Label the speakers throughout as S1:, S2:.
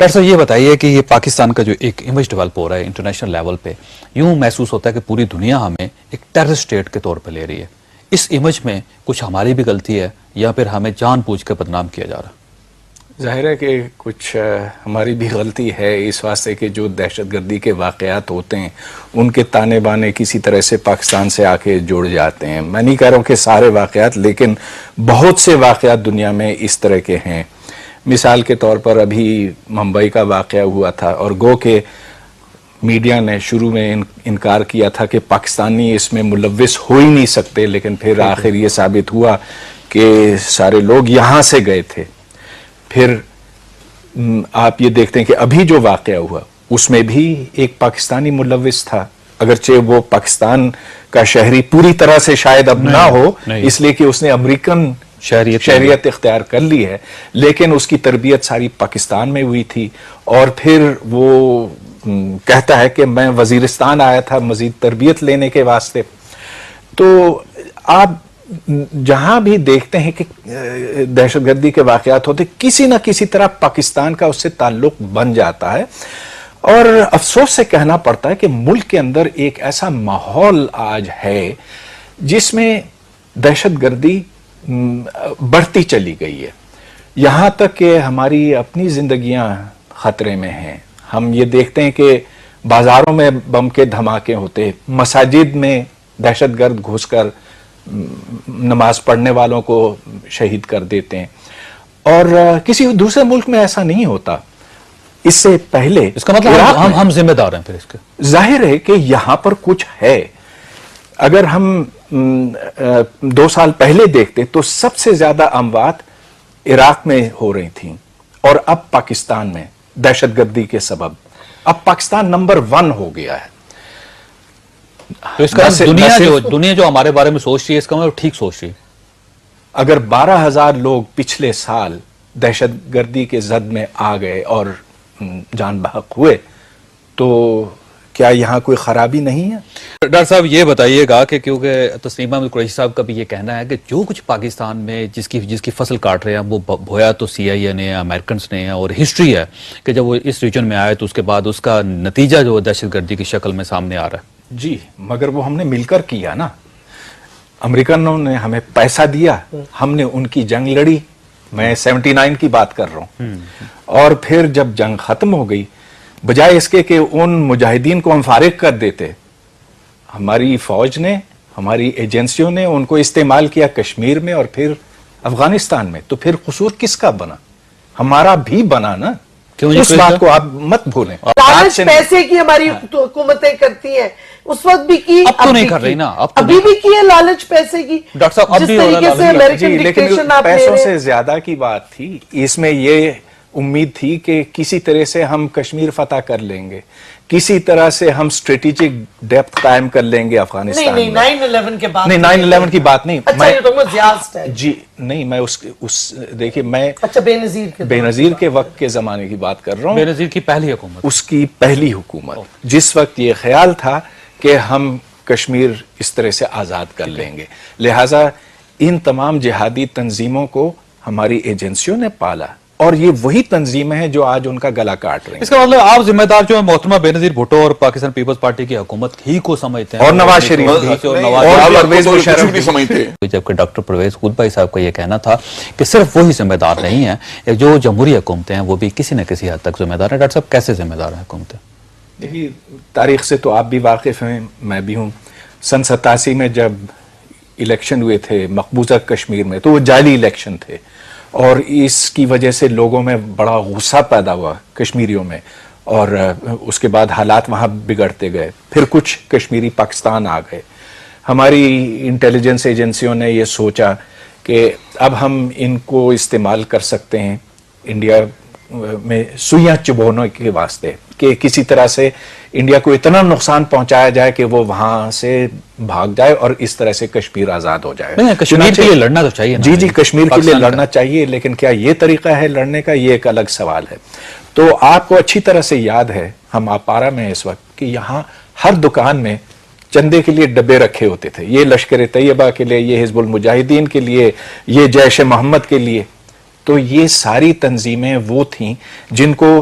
S1: Doctor صاحب یہ بتائیے کہ یہ پاکستان کا جو ایک امیج ڈیولپ ہو رہا ہے انٹرنیشنل لیول پہ، یوں محسوس ہوتا ہے کہ پوری دنیا ہمیں ایک ٹیررسٹ اسٹیٹ کے طور پہ لے رہی ہے. اس امیج میں کچھ ہماری بھی غلطی ہے یا پھر ہمیں جان بوجھ کے بدنام کیا جا رہا ہے؟
S2: ظاہر ہے کہ کچھ ہماری بھی غلطی ہے اس واسطے کہ جو دہشت گردی کے واقعات ہوتے ہیں ان کے تانے بانے کسی طرح سے پاکستان سے آ کے جڑ جاتے ہیں. میں نہیں کہہ رہا ہوں کہ سارے واقعات، لیکن بہت سے واقعات دنیا میں اس طرح کے ہیں. مثال کے طور پر ابھی ممبئی کا واقعہ ہوا تھا اور گو کہ میڈیا نے شروع میں انکار کیا تھا کہ پاکستانی اس میں ملوث ہو ہی نہیں سکتے، لیکن پھر آخر یہ ثابت ہوا کہ سارے لوگ یہاں سے گئے تھے. پھر آپ یہ دیکھتے ہیں کہ ابھی جو واقعہ ہوا اس میں بھی ایک پاکستانی ملوث تھا، اگرچہ وہ پاکستان کا شہری پوری طرح سے شاید اب نہ ہو اس لیے کہ اس نے امریکن شہریت اختیار کر لی ہے، لیکن اس کی تربیت ساری پاکستان میں ہوئی تھی. اور پھر وہ کہتا ہے کہ میں وزیرستان آیا تھا مزید تربیت لینے کے واسطے. تو آپ جہاں بھی دیکھتے ہیں کہ دہشت گردی کے واقعات ہوتے کسی نہ کسی طرح پاکستان کا اس سے تعلق بن جاتا ہے. اور افسوس سے کہنا پڑتا ہے کہ ملک کے اندر ایک ایسا ماحول آج ہے جس میں دہشت گردی بڑھتی چلی گئی ہے، یہاں تک کہ ہماری اپنی زندگیاں خطرے میں ہیں. ہم یہ دیکھتے ہیں کہ بازاروں میں بم کے دھماکے ہوتے، مساجد میں دہشت گرد گھس کر نماز پڑھنے والوں کو شہید کر دیتے ہیں، اور کسی دوسرے ملک میں ایسا نہیں ہوتا. اس سے پہلے
S1: اس کا مطلب ہم ذمہ دار ہیں پھر اس کے.
S2: ظاہر ہے کہ یہاں پر کچھ ہے. اگر ہم 2 سال پہلے دیکھتے تو سب سے زیادہ اموات عراق میں ہو رہی تھیں، اور اب پاکستان میں دہشت گردی کے سبب اب پاکستان نمبر 1 ہو گیا ہے.
S1: تو اس کا دنیا جو ہمارے بارے میں سوچ رہی ہے اس کا مطلب ٹھیک سوچ رہی ہے.
S2: اگر 12,000 لوگ پچھلے سال دہشت گردی کے زد میں آ گئے اور جان بحق ہوئے تو کیا یہاں کوئی خرابی نہیں ہے؟
S1: ڈاکٹر صاحب یہ بتائیے گا کہ کیونکہ تسلیمہ احمد قریشی صاحب کا بھی یہ کہنا ہے کہ جو کچھ پاکستان میں جس کی فصل کاٹ رہے ہیں وہ بویا تو CIA نے امریکنز نے، اور ہسٹری ہے کہ جب وہ اس ریجن میں آئے تو اس کے بعد اس کا نتیجہ جو دہشت گردی کی شکل میں سامنے آ رہا ہے.
S2: جی مگر وہ ہم نے مل کر کیا نا. امریکنوں نے ہمیں پیسہ دیا، ہم نے ان کی جنگ لڑی. میں 79 کی بات کر رہا ہوں. اور پھر جب جنگ ختم ہو گئی، بجائے اس کے کہ ان مجاہدین کو ہم فارغ کر دیتے، ہماری فوج نے، ہماری ایجنسیوں نے ان کو استعمال کیا کشمیر میں اور پھر افغانستان میں. تو پھر قصور کس کا بنا؟ ہمارا بھی بنا نا. اس بات کو آپ مت بھولیں.
S3: لالچ پیسے کی ہماری حکومتیں کرتی ہیں، اس وقت بھی کی،
S1: اب تو نہیں کر رہی نا،
S3: ابھی بھی کی ہے لالچ پیسے کی.
S1: ڈاکٹر صاحب اب
S3: جس
S1: بھی
S3: طریقے سے امریکن ڈکٹیشن آپ لے
S2: پیسوں
S3: رہے
S2: سے زیادہ کی بات تھی. اس میں یہ امید تھی کہ کسی طرح سے ہم کشمیر فتح کر لیں گے، کسی طرح سے ہم اسٹریٹجک ڈیپتھ قائم کر لیں گے افغانستان میں.
S3: 9/11 کے بعد،
S2: نہیں 9/11 کی بات نہیں.
S3: اچھا یہ تو زیادہ ہے.
S2: جی نہیں، میں اس دیکھیے میں
S3: اچھا بے نظیر
S2: کے وقت کے زمانے کی بات کر رہا ہوں.
S1: بے نظیر کی پہلی حکومت،
S2: اس کی پہلی حکومت، جس وقت یہ خیال تھا کہ ہم کشمیر اس طرح سے آزاد کر لیں گے. لہٰذا ان تمام جہادی تنظیموں کو ہماری ایجنسیوں نے پالا، اور یہ وہی تنظیمیں ہیں جو آج ان کا گلا کاٹ رہی ہیں.
S1: اس کا مطلب آپ ذمہ دار جو ہے محترمہ بے نظیر بھٹو اور پاکستان پیپلز پارٹی کی حکومت ہی کو سمجھتے ہیں،
S2: اور نواز شریف بھی، اور پرویز مشرف بھی سمجھتے ہیں.
S1: جبکہ ڈاکٹر پرویز خود بھائی صاحب کا یہ کہنا تھا کہ صرف وہی ذمہ دار نہیں ہیں، جو جمہوری حکومتیں ہیں وہ بھی کسی نہ کسی حد تک ذمہ دار ہیں. ڈاکٹر صاحب کیسے ذمہ دار ہیں حکومتیں؟
S2: دیکھیے تاریخ سے تو آپ بھی واقف ہیں، میں بھی ہوں. سن 87 میں جب الیکشن ہوئے تھے مقبوضہ کشمیر میں تو وہ جعلی الیکشن تھے، اور اس کی وجہ سے لوگوں میں بڑا غصہ پیدا ہوا کشمیریوں میں، اور اس کے بعد حالات وہاں بگڑتے گئے. پھر کچھ کشمیری پاکستان آ گئے. ہماری انٹیلیجنس ایجنسیوں نے یہ سوچا کہ اب ہم ان کو استعمال کر سکتے ہیں انڈیا میں سوئیاں چبونے کے واسطے، کہ کسی طرح سے انڈیا کو اتنا نقصان پہنچایا جائے کہ وہ وہاں سے بھاگ جائے اور اس طرح سے کشمیر آزاد ہو جائے.
S1: کشمیر کے لیے لڑنا تو چاہیے.
S2: جی کشمیر کے لیے لڑنا چاہیے، لیکن کیا یہ طریقہ ہے لڑنے کا؟ یہ ایک الگ سوال ہے. تو آپ کو اچھی طرح سے یاد ہے، ہم آپارا میں اس وقت، کہ یہاں ہر دکان میں چندے کے لیے ڈبے رکھے ہوتے تھے. یہ لشکر طیبہ کے لیے، یہ حزب المجاہدین کے لیے، یہ جیش محمد کے لیے. تو یہ ساری تنظیمیں وہ تھیں جن کو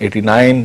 S2: 89